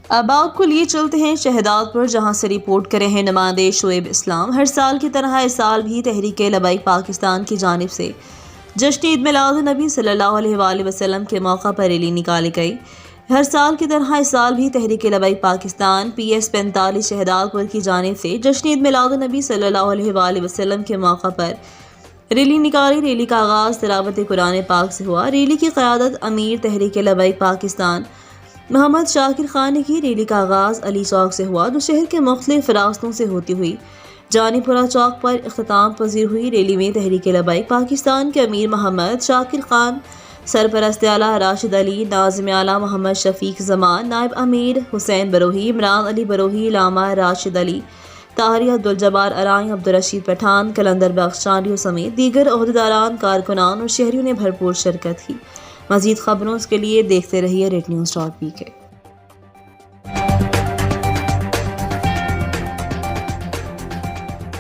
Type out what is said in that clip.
اب آپ کو لیے چلتے ہیں شہداد پر، جہاں سے رپورٹ کرے ہیں نمائندے شعیب اسلام۔ ہر سال کی طرح اس سال بھی تحریک لبیک پاکستان کی جانب سے جشن عید میلاد النبی صلی اللہ علیہ وآلہ وسلم کے موقع پر ریلی نکالی گئی۔ ہر سال کی طرح اس سال بھی تحریک لبیک پاکستان PS 45 شہداد پور کی جانب سے جشن عید میلاد النبی صلی اللہ علیہ وآلہ وسلم کے موقع پر ریلی نکالی۔ ریلی کا آغاز تلاوت قرآن پاک سے ہوا۔ ریلی کی قیادت امیر تحریک لبیک پاکستان محمد شاکر خان نے کی۔ ریلی کا آغاز علی چوک سے ہوا، جو شہر کے مختلف راستوں سے ہوتی ہوئی جانی پورہ چوک پر اختتام پذیر ہوئی۔ ریلی میں تحریک لبیک پاکستان کے امیر محمد شاکر خان، سرپرست اعلیٰ راشد علی، ناظم اعلیٰ محمد شفیق زمان، نائب امیر حسین بروہی، عمران علی بروہی، علامہ راشد علی طاہری، عبدالجبار ارائیں، عبدالرشید پٹھان، کلندر بخش چانڈیو سمیت دیگر عہدیداران، کارکنان اور شہریوں نے بھرپور شرکت کی۔ مزید خبروں کے لیے دیکھتے رہیے ریڈ نیوز .pk